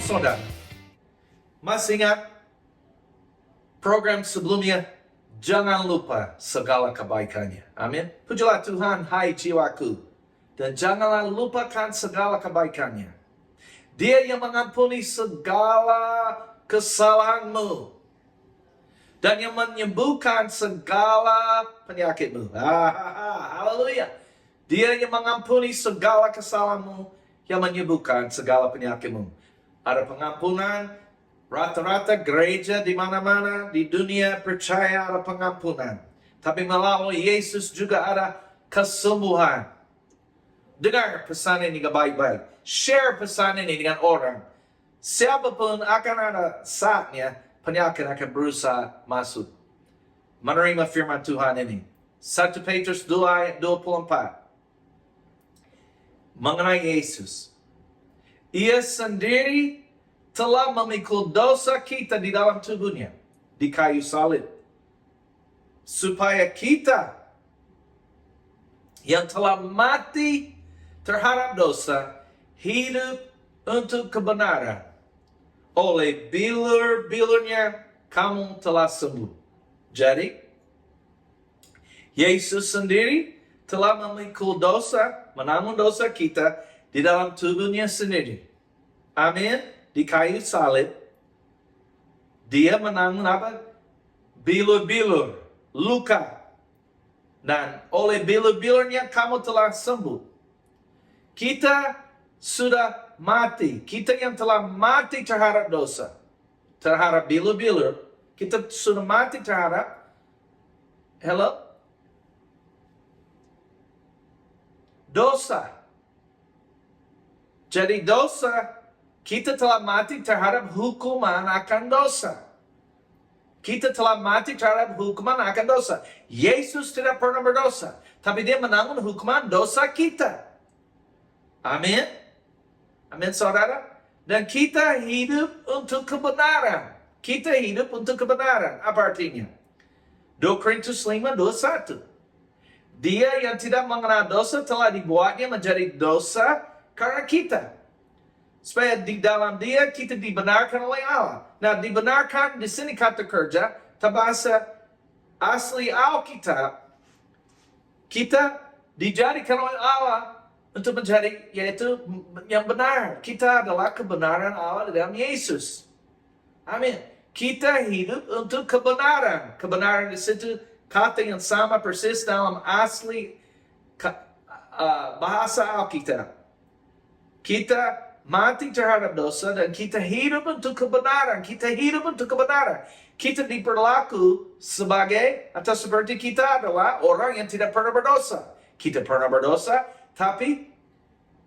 saudara. Masih ingat program sebelumnya? Jangan lupa segala kebaikannya. Amin. Pujilah Tuhan, hai jiwaku. Dan janganlah lupakan segala kebaikannya. Dia yang mengampuni segala kesalahanmu. Dan yang menyembuhkan segala penyakitmu. Haleluya. Dia yang mengampuni segala kesalahanmu. Yang menyembuhkan segala penyakitmu. Ada pengampunan. Rata-rata gereja di mana-mana di dunia percaya ada pengampunan. Tapi melalui Yesus juga ada kesembuhan. Dengar pesan ini baik-baik. Share pesan ini dengan orang. Siapapun akan ada saatnya penyakit akan berusaha masuk. Menerima firman Tuhan ini. 1 Petrus 2 ayat 24. Mengenai Yesus. Ia sendiri telah memikul dosa kita di dalam tubuhnya. Di kayu salib. Supaya kita yang telah mati terhadap dosa hidup untuk kebenaran. Oleh bilur-bilurnya kamu telah sembuh. Jadi, Yesus sendiri telah memikul dosa, menanggung dosa kita di dalam tubuhnya sendiri. Amin. Di kayu salib, dia menanggung apa? Bilur-bilur, luka. Dan oleh bilur-bilurnya kamu telah sembuh. Kita sudah mati. Kita yang telah mati terhadap dosa. Terhadap bilur-bilur. Kita sudah mati terhadap, dosa. Jadi dosa, kita telah mati terhadap hukuman akan dosa. Kita telah mati terhadap hukuman akan dosa. Yesus tidak pernah berdosa. Tapi dia menanggung hukuman dosa kita. Amin. Amin saudara. Dan kita hidup untuk kebenaran. Kita hidup untuk kebenaran. Apa artinya? 2 Korintus 5:21. Dia yang tidak mengenal dosa telah dibuatnya menjadi dosa karena kita. Supaya di dalam dia kita dibenarkan oleh Allah. Nah, dibenarkan di sini kata kerja, bahasa asli Alkitab, kita dijadikan oleh Allah untuk menjadi, yaitu yang benar. Kita adalah kebenaran Allah dalam Yesus. Amin. Kita hidup untuk kebenaran. Kebenaran di situ kata yang sama persis dalam asli bahasa Alkitab. Kita mati terhadap dosa dan kita hidup untuk kebenaran. Kita hidup untuk kebenaran. Kita diperlaku sebagai atau seperti kita adalah orang yang tidak pernah berdosa. Kita pernah berdosa, tapi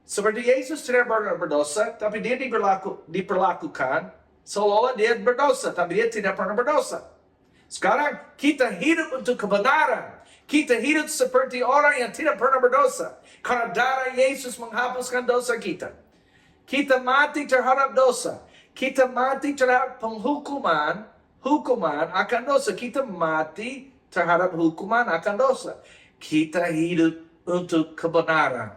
seperti Yesus tidak pernah berdosa, tapi dia diperlakukan seolah-olah dia berdosa, tapi dia tidak pernah berdosa. Sekarang kita hidup untuk kebenaran. Kita hidup seperti orang yang tidak pernah berdosa. Karena darah Yesus menghapuskan dosa kita. Kita mati terhadap dosa. Kita mati terhadap hukuman akan dosa. Kita mati terhadap hukuman akan dosa. Kita hidup untuk kebenaran.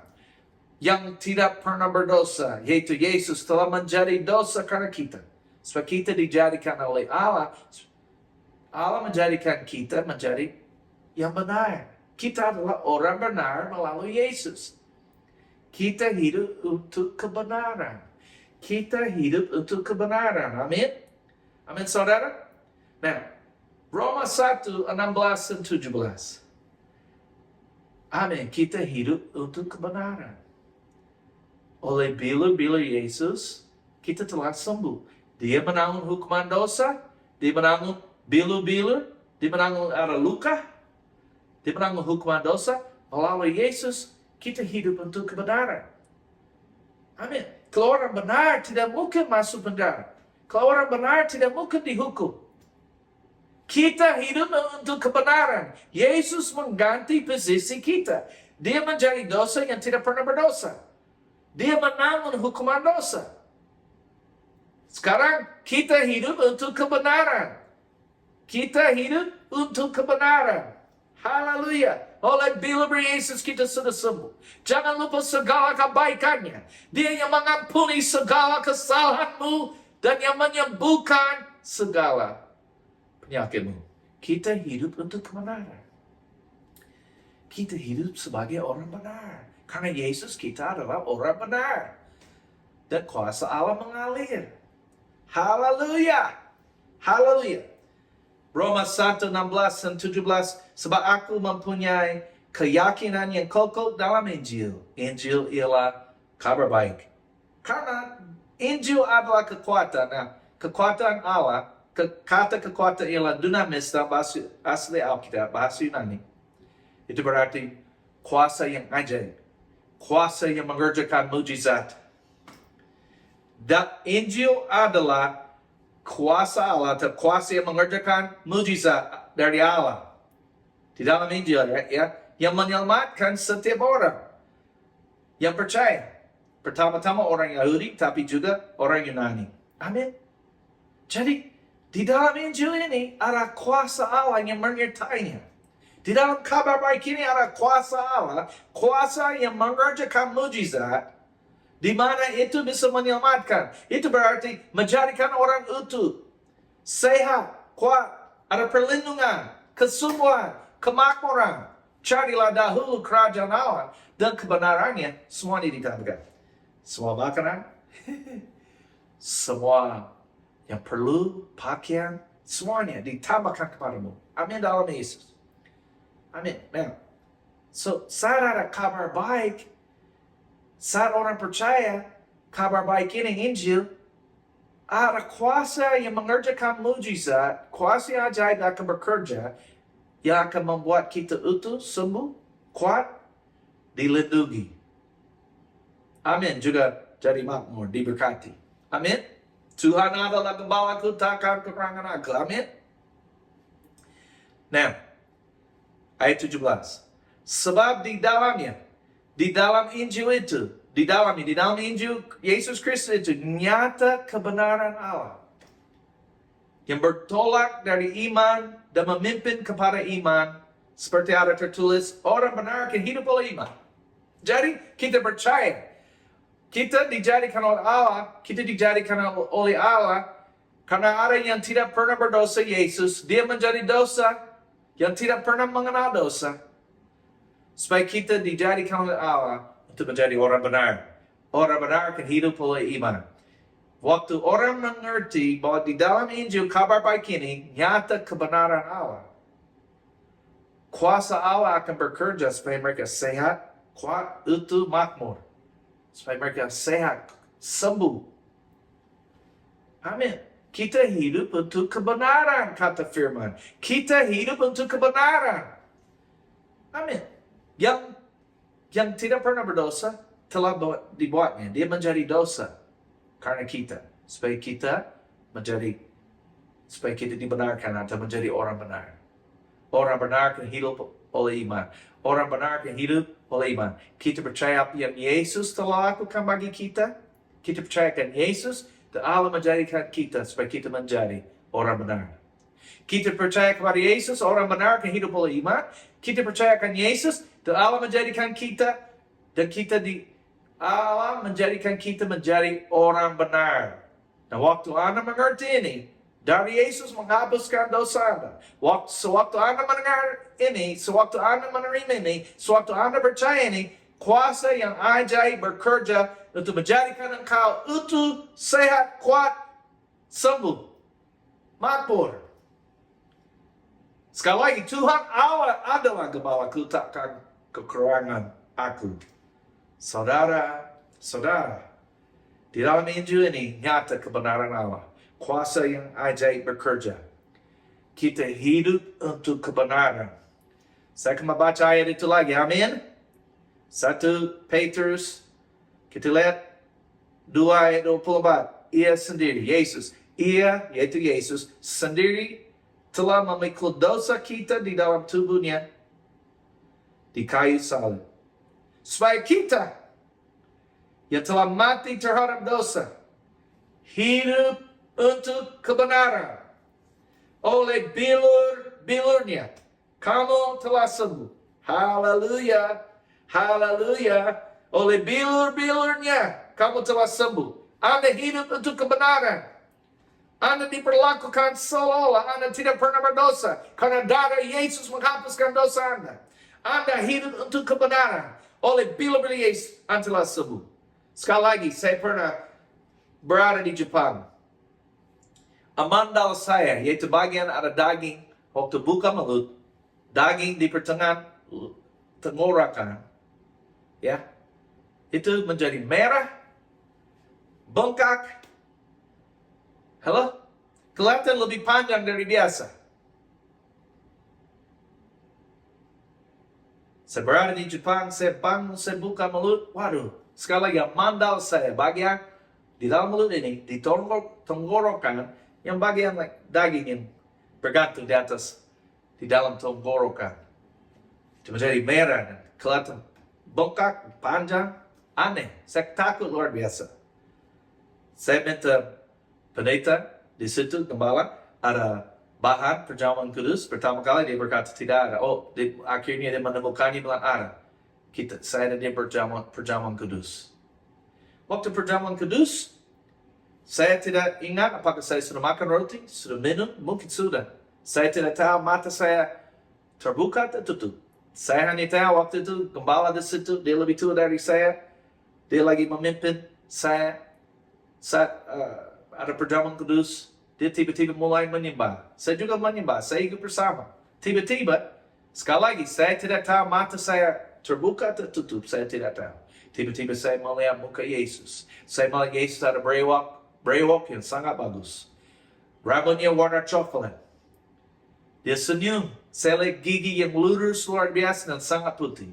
Yang tidak pernah berdosa, yaitu Yesus telah menjadi dosa karena kita. Sebab kita dijadikan oleh Allah. Allah menjadikan kita menjadi yang benar. Kita adalah orang benar melalui Yesus. Kita hidup untuk kebenaran. Kita hidup untuk kebenaran. Amin. Amin saudara. Nah, Roma 1, 16 dan 17. Amin. Kita hidup untuk kebenaran. Oleh bilur-bilur Yesus, kita telah sembuh. Dia menanggung hukuman dosa. Dia menanggung bilur-bilur. Dia menanggung ada luka. Dia menanggung hukuman dosa. Melalui Yesus, kita hidup untuk kebenaran. Amin. Kalau orang benar tidak mungkin masuk penjara. Kalau orang benar tidak mungkin dihukum. Kita hidup untuk kebenaran. Yesus mengganti posisi kita. Dia menjadi dosa yang tidak pernah berdosa. Dia menanggung hukuman dosa. Sekarang kita hidup untuk kebenaran. Kita hidup untuk kebenaran. Haleluya. Oleh bilur Yesus kita sudah sembuh. Jangan lupa segala kebaikannya. Dia yang mengampuni segala kesalahanmu dan yang menyembuhkan segala penyakitmu. Kita hidup untuk kebenaran. Kita hidup sebagai orang benar. Karena Yesus kita adalah orang benar. Dan kuasa Allah mengalir. Haleluya. Haleluya. Roma 1, 16 dan 17. Sebab aku mempunyai keyakinan yang kokoh dalam Injil. Injil ialah kabar baik. Karena Injil adalah kekuatan. Nah, kekuatan Allah, kata kekuatan ialah dunamis dalam bahasa asli Alkitab, bahasa Yunani. Itu berarti kuasa yang ajaib. Kuasa yang mengerjakan mujizat. Dan Injil adalah kuasa Allah atau kuasa yang mengerjakan mujizat dari Allah. Di dalam Injil ya, yang menyelamatkan setiap orang yang percaya. Pertama-tama orang Yahudi tapi juga orang Yunani. Amin. Jadi di dalam Injil ini ada kuasa Allah yang menyertainya. Di dalam kabar baik ini ada kuasa Allah, kuasa yang mengerjakan mujizat, di mana itu bisa menyelamatkan. Itu berarti menjadikan orang utuh, sehat, kuat, ada perlindungan, kesembuhan, kemakmuran. Carilah dahulu kerajaan Allah dan kebenarannya, semuanya ditambahkan. Semua makanan, semua yang perlu, pakaian, semuanya ditambahkan kepadamu. Amin dalam Yesus. Amin. Nah, so saat ada kabar baik, saat orang percaya kabar baik ini Injil, ada kuasa yang mengerjakan mujizat, kuasa yang ajaib akan bekerja, yang akan membuat kita utuh, sembuh, kuat, dilindungi. Amin. Juga jadi makmur, diberkati. Amin. Tuhan adalah gembalaku, takkan kekurangan aku. Amin. Nah, ayat 17. Sebab di dalam Injil itu, di dalam Injil Yesus Kristus itu nyata kebenaran Allah yang bertolak dari iman dan memimpin kepada iman, seperti ada tertulis, orang benar akan hidup oleh iman. Jadi kita percaya, kita dijadikan oleh Allah, kita dijadikan oleh Allah karena ada yang tidak pernah berdosa Yesus, dia menjadi dosa yang tidak pernah mengenal dosa, supaya kita dijadikan oleh Allah untuk menjadi orang benar. Orang benar akan hidup oleh iman. Waktu orang mengerti bahwa di dalam Injil kabar baik ini nyata kebenaran Allah, kuasa Allah akan bekerja supaya mereka sehat, kuat, utuh, makmur. Supaya mereka sehat, sembuh. Amin. Kita hidup untuk kebenaran, kata firman. Kita hidup untuk kebenaran. Amin. Yang tidak pernah berdosa telah dibuatnya. Dia menjadi dosa karena kita. Supaya kita dibenarkan atau menjadi orang benar. Orang benar akan hidup oleh iman. Orang benar akan hidup oleh iman. Kita percaya apa yang Yesus telah lakukan bagi kita. Kita percayakan Yesus dan Allah menjadikan kita supaya kita menjadi orang benar. Kita percaya kepada Yesus, orang benar akan hidup oleh iman. Kita percayakan Yesus dan Allah menjadikan kita dan Allah menjadikan kita menjadi orang benar. Nah, waktu Anda mengerti ini, dari Yesus menghapuskan dosa Anda. Sewaktu Anda mendengar ini, sewaktu Anda menerima ini, sewaktu Anda percaya ini, kuasa yang ajaib bekerja untuk menjadikan engkau utuh, sehat, kuat, sembuh, makmur. Sekali lagi, Tuhan Allah adalah gembalaku, takkan kekurangan aku. Saudara, di dalam Injil ini nyata kebenaran Allah. Kuasa yang ajaib bekerja. Kita hidup untuk kebenaran. Saya akan membaca ayat itu lagi. Amin. 1 Petrus. Kita lihat 2 ayat 24. Ia sendiri, Yesus. Ia, yaitu Yesus, sendiri telah memikul dosa kita di dalam tubuhnya di kayu salib. Supaya kita yang telah mati terhadap dosa hidup untuk kebenaran. Oleh bilur-bilurnya kamu telah sembuh. Haleluya. Haleluya. Oleh bilur-bilurnya kamu telah sembuh. Anda hidup untuk kebenaran. Anda diperlakukan seolah Anda tidak pernah berdosa. Karena darah Yesus menghapuskan dosa Anda. Anda hidup untuk kebenaran. Oleh bilur-bilur Yesus, Anda telah sembuh. Sekali lagi, saya pernah berada di Jepang. Amandal saya, yaitu bagian ada daging. Waktu buka mulut, daging di pertengahan tenggorokan, ya, itu menjadi merah, bengkak. Halo? Kelihatan lebih panjang dari biasa. Saya berada di Jepang, saya bangun, saya buka mulut. Waduh, sekali lagi mandal saya, bagian di dalam mulut ini, di tenggorokan, yang bagian daging yang bergantung di atas, di dalam tenggorokan. Itu menjadi merah dan kelihatan bengkak, panjang, aneh. Saya takut luar biasa. Saya minta pendeta di situ, gembala, ada bahan perjamuan kudus. Pertama kali dia berkata tidak ada. Akhirnya dia menemukannya bilang ada. Saya dan dia perjamuan kudus. Waktu perjamuan kudus, saya tidak ingat apakah saya sudah makan roti, sudah minum, mungkin sudah. Saya tidak tahu, mata saya terbuka atau tutup. Saya hanya tahu waktu itu gembala di situ, dia lebih tua dari saya. Dia lagi memimpin saya saat ada perjamuan kudus. Dia tiba-tiba mulai menyembah. Saya juga menyembah, saya ikut bersama. Tiba-tiba, sekali lagi, saya tidak tahu mata saya terbuka atau tutup, saya tidak tahu. Tiba-tiba saya melihat muka Yesus. Saya melihat Yesus ada berewok yang sangat bagus. Rambutnya warna coklat. Dia senyum. Saya lihat gigi yang lurus luar biasa dan sangat putih.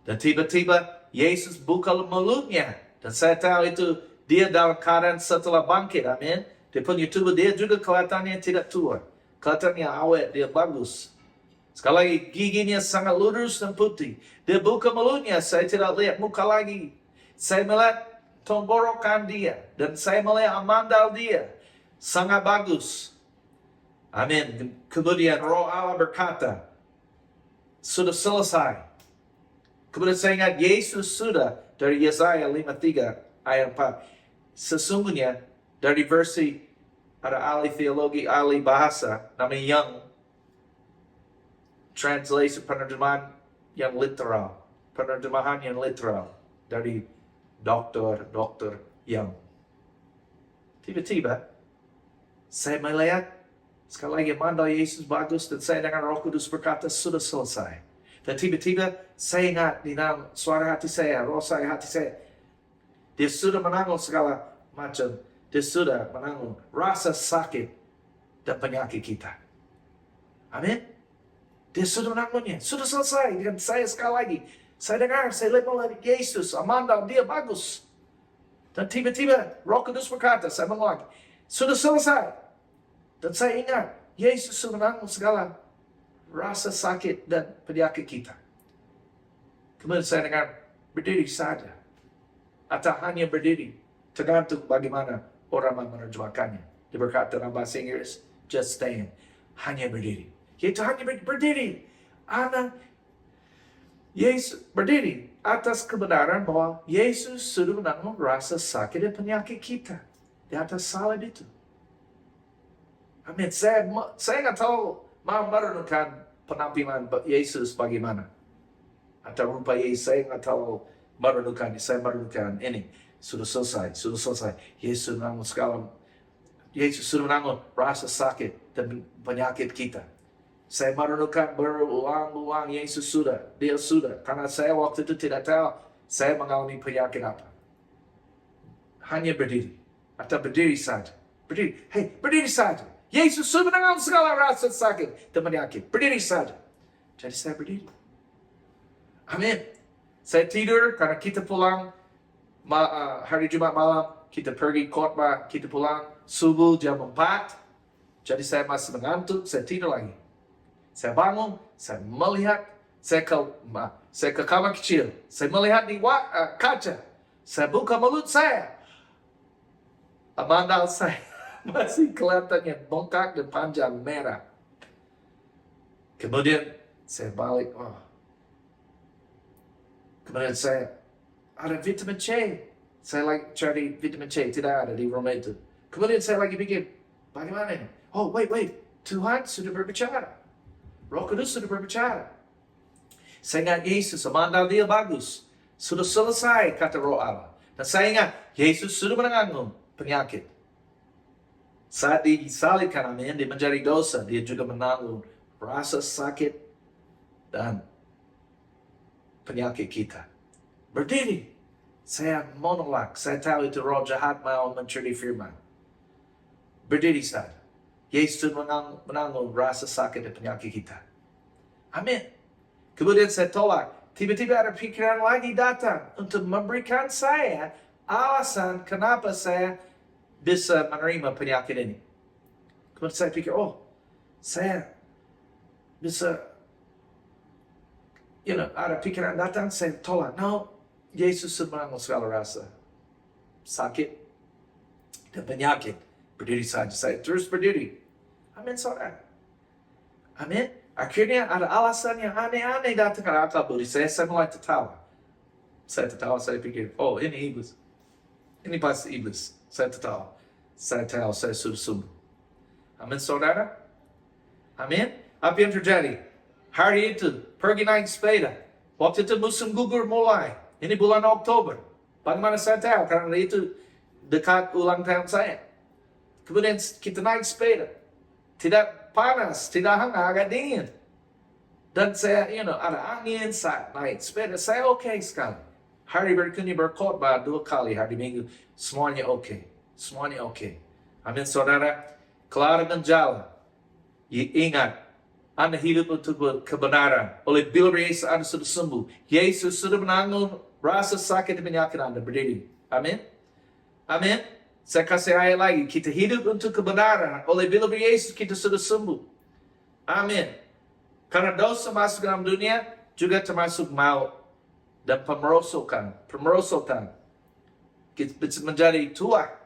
Dan tiba-tiba Yesus buka mulutnya. Dan saya tahu itu dia dalam keadaan setelah bangkit. Amin. Dia punya tubuh, dia juga kelihatannya tidak tua. Kelihatannya awet, dia bagus. Sekali lagi, giginya sangat lurus dan putih. Dia buka mulutnya, saya tidak lihat muka lagi. Saya melihat tenggorokan dia. Dan saya melihat amandal dia. Sangat bagus. Amin. Kemudian Roh Allah berkata, sudah selesai. Kemudian saya ingat Yesus sudah dari Yesaya 53 ayat 4. Sesungguhnya dari versi ada ahli teologi, ahli bahasa, namanya Young Translation, penerjemahan yang literal. Penerjemahan yang literal dari Dr. Young. Tiba-tiba saya melihat sekali lagi mandal Yesus bagus dan saya dengan Roh Kudus berkata sudah selesai. Dan tiba-tiba saya ingat di dalam suara hati saya, roh saya, hati saya. Dia sudah menanggung segala macam. Dia sudah menanggung rasa sakit dan penyakit kita. Amin. Dia sudah menanggungnya. Sudah selesai. Dan saya sekali lagi. Saya dengar, saya lihat oleh Yesus. Amandal, dia bagus. Dan tiba-tiba Roh Kudus berkata, saya mengulangi. Sudah selesai. Dan saya ingat, Yesus sudah menanggung segala rasa sakit dan penyakit kita. Kemudian saya dengar, berdiri saja. Atau hanya berdiri. Tergantung bagaimana orang menerjemahkannya. Dia berkata dalam bahasa Inggris, just stand. Hanya berdiri. Yaitu hanya berdiri. Yesus berdiri atas kebenaran bahwa Yesus sudah menanggung rasa sakit dan penyakit kita. Di atas salib itu. Amin. Saya nggak tahu mau merenungkan penampilan Yesus bagaimana. Atau rupa Yesus, saya nggak tahu merenungkan. Saya merenungkan ini. Sudah selesai. Yesus menanggung segala. Yesus sudah menanggung rasa sakit dan penyakit kita. Saya merenungkan berulang-ulang Yesus sudah. Dia sudah. Karena saya waktu itu tidak tahu saya mengalami penyakit apa. Hanya berdiri. Atau berdiri saja. Berdiri. Hei, berdiri saja. Yesus sudah menanggung segala rasa sakit dan penyakit. Berdiri saja. Jadi saya berdiri. Amin. Saya tidur karena kita pulang hari Jumat malam. Kita pergi khotbah, kita pulang subuh jam 4. Jadi saya masih mengantuk, saya tidur lagi. Saya bangun, saya melihat, saya ke kamar kecil. Saya melihat di kaca. Saya buka mulut saya. Amandal saya masih kelihatannya bengkak dan panjang merah. Kemudian saya balik, Kemudian saya ada vitamin C. Saya lagi cari vitamin C, tidak ada di rumah itu. Kemudian saya lagi pikir, bagaimana ini? Oh, wait. Tuhan sudah berbicara. Roh Kudus sudah berbicara. Saya ingat Yesus, mandal dia bagus. Sudah selesai, kata Roh Allah. Dan saya ingat, Yesus sudah menanggung penyakit. Saat disalibkan, amin, dia menjadi dosa. Dia juga menanggung rasa sakit dan penyakit kita. Berdiri. Saya menolak. Saya tahu itu roh jahat mau mencuri firman. Berdiri saja. Yesus menanggung rasa sakit dan penyakit kita. Amin. Kemudian saya tolak. Tiba-tiba ada pikiran lagi datang untuk memberikan saya alasan kenapa saya bisa menerima penyakit ini. Kemudian saya pikir, saya bisa, ada pikiran datang, saya tolak. No, Yesus sudah menanggung segala rasa sakit dan penyakit. Berdiri saja, saya terus berdiri. Amin, saudara. Amin. Akhirnya ada alasan yang aneh-aneh datang ke akal budi saya mulai tertawa. Saya tertawa, saya pikir, ini iblis. Ini pasti iblis. Saya tertawa. Saya tahu, saya sudah sembuh. Amin, saudara. Amin. Apa yang terjadi? Hari itu, pergi naik sepeda. Waktu itu musim gugur mulai. Ini bulan Oktober. Bagaimana saya tahu? Karena itu dekat ulang tahun saya. Kemudian kita naik sepeda. Tidak panas, tidak hangat, agak dingin. Dan saya, ada angin saat naik sepeda. Saya oke sekali. Hari berikutnya berkhotbah 2 kali hari Minggu. Semuanya oke. Semuanya oke. Amin, saudara. Kalau ada menjalan, ingat, Anda hidup untuk kebenaran. Oleh bila Yesus Anda sudah sembuh. Yesus sudah menanggung rasa sakit dan penyakit Anda. Berdiri. Amin. Amin. Saya kasih ayat lagi. Kita hidup untuk kebenaran. Oleh bila Yesus kita sudah sembuh. Amin. Karena dosa masuk dalam dunia juga termasuk maut dan pemerosotan. Kita bisa menjadi tua.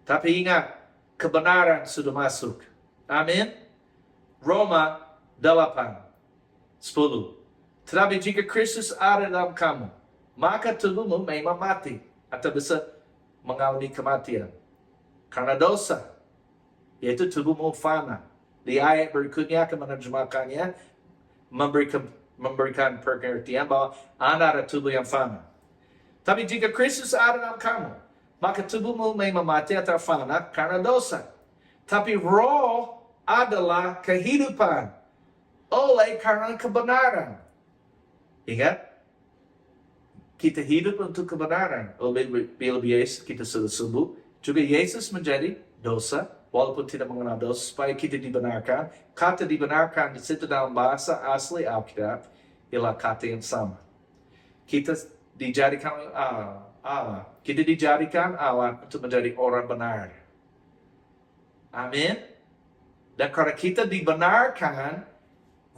Tapi ingat, kebenaran sudah masuk. Amin. Roma 8:10. Tetapi jika Kristus ada dalam kamu, maka tubuhmu memang mati atau bisa mengalami kematian. Karena dosa, yaitu tubuhmu fana. Di ayat berikutnya akan menerjemahkannya, memberikan pengertian bahwa Anda ada tubuh yang fana. Tapi jika Kristus ada dalam kamu, maka tubuhmu memang mati atau fana karena dosa. Tapi roh adalah kehidupan oleh karena kebenaran. Ingat, kita hidup untuk kebenaran. Bila Yesus kita sudah sembuh, juga Yesus menjadi dosa, walaupun tidak mengenal dosa, supaya kita dibenarkan. Kata dibenarkan di situ dalam bahasa asli Alkitab ialah kata yang sama. Kita dijadikan Allah. Kita dijadikan Allah untuk menjadi orang benar. Amin. Dan karena kita dibenarkan,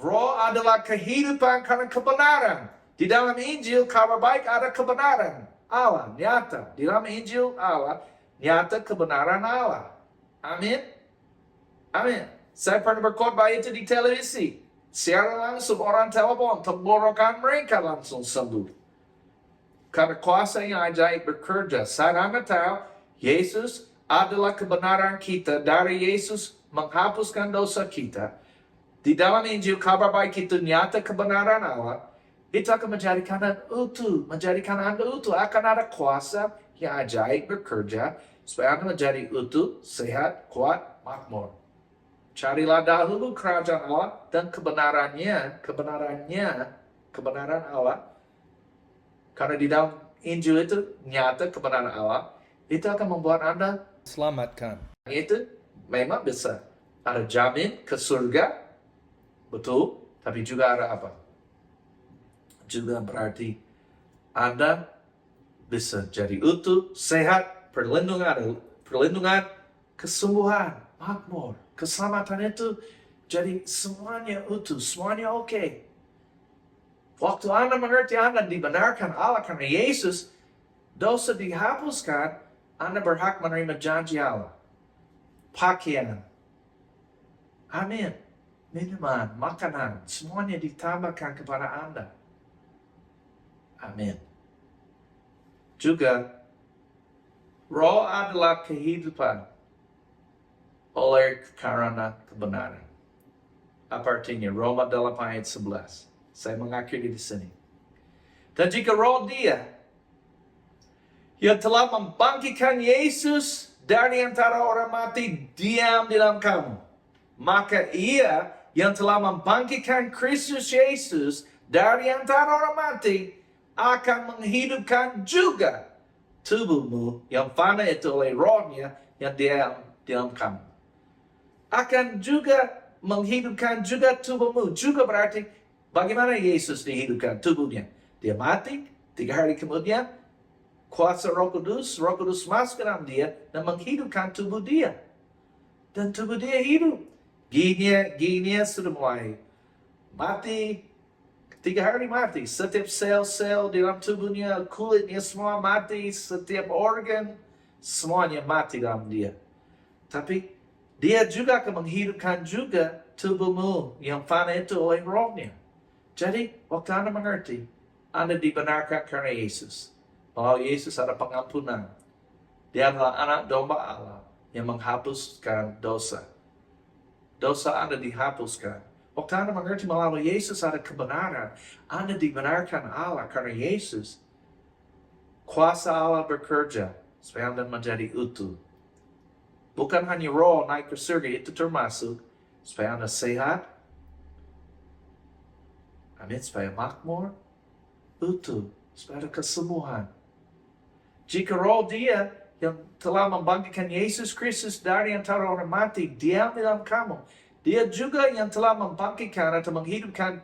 roh adalah kehidupan karena kebenaran. Di dalam Injil, kabar baik ada kebenaran Allah, nyata. Di dalam Injil Allah, nyata kebenaran Allah. Amin. Amin. Saya pernah berkhotbah itu di televisi. Secara langsung orang telepon, tenggorokan mereka langsung sembuh. Karena kuasa yang ajaib bekerja. Saat Anda tahu, Yesus adalah kebenaran kita. Dari Yesus menghapuskan dosa kita. Di dalam Injil, kabar baik itu nyata kebenaran Allah. Itu akan menjadikan Anda utuh. Menjadikan Anda utuh. Akan ada kuasa yang ajaib bekerja. Supaya Anda menjadi utuh, sehat, kuat, makmur. Carilah dahulu kerajaan Allah dan kebenaran Allah. Karena di dalam Injil itu nyata kebenaran Allah. Itu akan membuat Anda selamatkan. Itu memang bisa. Ada jamin ke surga. Betul. Tapi juga ada apa? Juga berarti Anda bisa jadi utuh, sehat, perlindungan, kesembuhan, makmur, keselamatan itu jadi semuanya utuh, semuanya oke. Waktu Anda mengerti Anda dibenarkan Allah karena Yesus, dosa dihapuskan, Anda berhak menerima janji Allah. Pakaian. Amin. Minuman, makanan, semuanya ditambahkan kepada Anda. Amin. Juga, roh adalah kehidupan oleh karena kebenaran. Apa artinya? Roma 8 ayat 11. Saya mengakhiri di sini. Dan jika roh dia yang telah membangkitkan Yesus dari antara orang mati diam di dalam kamu, maka ia yang telah membangkitkan Kristus Yesus dari antara orang mati akan menghidupkan juga tubuhmu yang fana itu oleh rohnya yang diam di dalam kamu. Akan juga menghidupkan juga tubuhmu. Juga berarti bagaimana Yesus dihidupkan tubuhnya. Dia mati, 3 hari kemudian kuasa Roh Kudus masuk ke dalam dia dan menghidupkan tubuh dia. Dan tubuh dia hidup. Giginya sudah mulai mati, 3 hari mati. Setiap sel-sel di dalam tubuhnya, kulitnya semua mati, setiap organ, semuanya mati dalam dia. Tapi dia juga akan menghidupkan juga tubuhmu yang fana itu oleh rohnya. Jadi, waktu Anda mengerti, Anda dibenarkan karena Yesus. Bahwa Yesus ada pengampunan. Dia adalah anak domba Allah yang menghapuskan dosa. Dosa Anda dihapuskan. Waktu Anda mengerti melalui Yesus ada kebenaran. Anda dibenarkan Allah karena Yesus. Kuasa Allah bekerja supaya Anda menjadi utuh. Bukan hanya roh naik ke surga, itu termasuk supaya Anda sehat. Amin, supaya makmur, utuh, supaya ada kesembuhan. Jika roh dia yang telah membangkitkan Yesus Kristus dari antara orang mati diam di dalam kamu, dia juga yang telah membangkitkan atau menghidupkan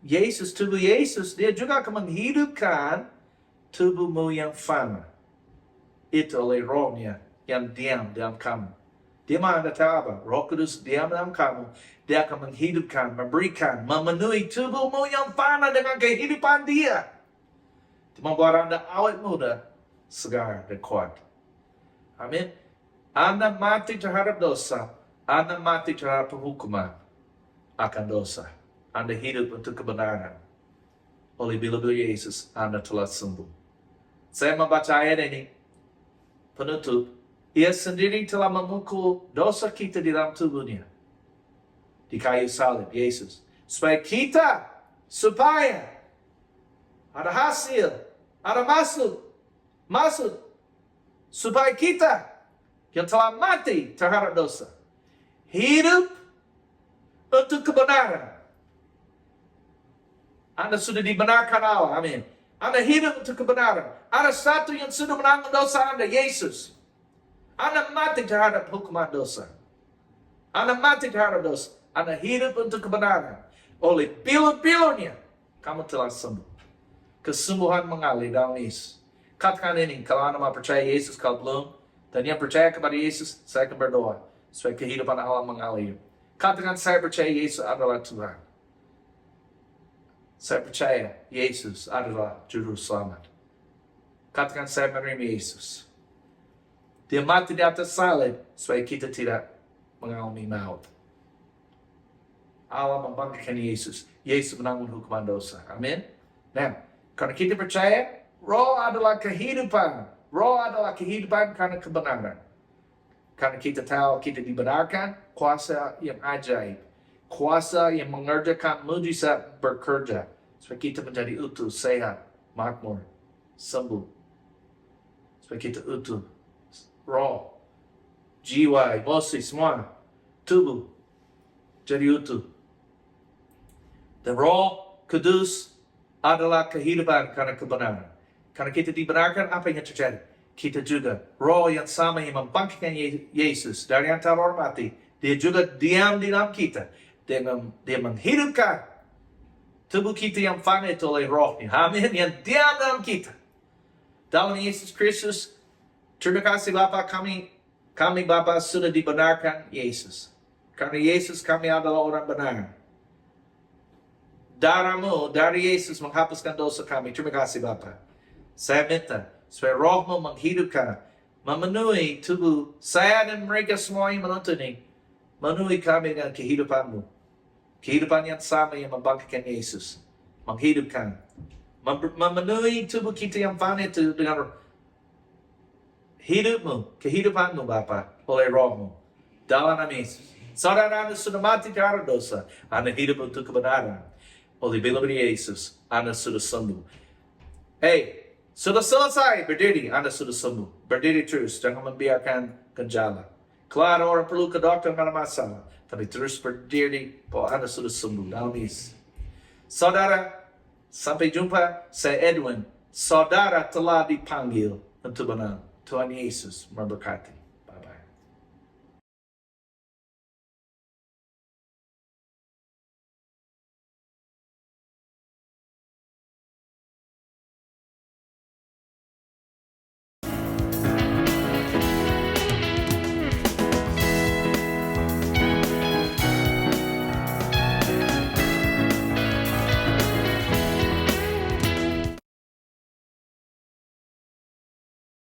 Yesus, tubuh Yesus, dia juga akan menghidupkan tubuhmu yang fana. Itu oleh rohnya yang diam dalam kamu. Dia mau Anda tahu apa? Roh Kudus diam dalam kamu. Dia akan menghidupkan, memberikan, memenuhi tubuhmu yang fana dengan kehidupan dia. Dia membuat Anda awet muda, segar dan kuat. Amin. Anda mati terhadap dosa. Anda mati terhadap penghukuman akan dosa. Anda hidup untuk kebenaran. Oleh bila-bila Yesus, Anda telah sembuh. Saya membaca ayat ini. Penutup. Ia sendiri telah memukul dosa kita di dalam tubuhnya. Di kayu salib, Yesus. Supaya ada hasil, ada maksud. Supaya kita yang telah mati terhadap dosa. Hidup untuk kebenaran. Anda sudah dibenarkan Allah, amin. Anda hidup untuk kebenaran. Ada satu yang sudah menanggung dosa Anda, Yesus. Anda mati terhadap hukuman dosa. Anda mati terhadap dosa. Anda hidup untuk kebenaran. Oleh pilu-pilunya, kamu telah sembuh. Kesembuhan mengalir dalam Yesus. Katakan ini, kalau Anda mau percaya Yesus, kalau belum, dan yang percaya kepada Yesus, saya akan berdoa. Supaya kehidupan Allah mengalir. Katakan, saya percaya Yesus adalah Tuhan. Saya percaya Yesus adalah Juru Selamat. Katakan, saya menerima Yesus. Dia mati di atas salib supaya kita tidak mengalami maut. Allah membangkitkan Yesus. Yesus menanggung hukuman dosa. Amin. Nah, karena kita percaya, roh adalah kehidupan. Roh adalah kehidupan karena kebenaran. Karena kita tahu kita dibenarkan, kuasa yang ajaib. Kuasa yang mengerjakan mujizat bekerja. Supaya kita menjadi utuh, sehat, makmur, sembuh. Supaya kita utuh. Roh, jiwa, emosi, semua, tubuh, jadi utuh. Dan Roh Kudus adalah kehidupan karena kebenaran. Karena kita dibenarkan, apa yang terjadi? Kita juga, roh yang sama yang membangkitkan Yesus dari antara orang mati, dia juga diam di dalam kita. Dia menghidupkan tubuh kita yang fana itu oleh rohnya. Amin. Yang diam dalam kita. Dalam Yesus Kristus, terima kasih Bapa, kami Bapa sudah dibenarkan Yesus. Karena Yesus kami adalah orang benar. Darahmu, dari Yesus menghapuskan dosa kami. Terima kasih Bapa. Saya minta supaya rohmu menghidupkan, memenuhi tubuh saya dan mereka semua yang menonton ini. Memenuhi kami dengan kehidupanmu. Kehidupan yang sama yang membangkitkan Yesus. Menghidupkan memenuhi tubuh kita yang fana itu dengan hidupmu, kehidupanmu Bapa, oleh rohmu. Dalam nama Yesus. Saudara Anda sudah mati karena dosa, Anda hidup untuk kebenaran. Oleh bila Yesus, Anda sudah sembuh. Hey, sudah selesai berdiri, Anda sudah sembuh. Berdiri terus, jangan membiarkan gejala. Kalau orang perlu ke dokter, tidak ada masalah. Tapi terus berdiri, bahwa Anda sudah sembuh. Dalam Yesus. Saudara, sampai jumpa. Saya Edwin. Saudara telah dipanggil untuk menang. Tuhan Yesus memberkati.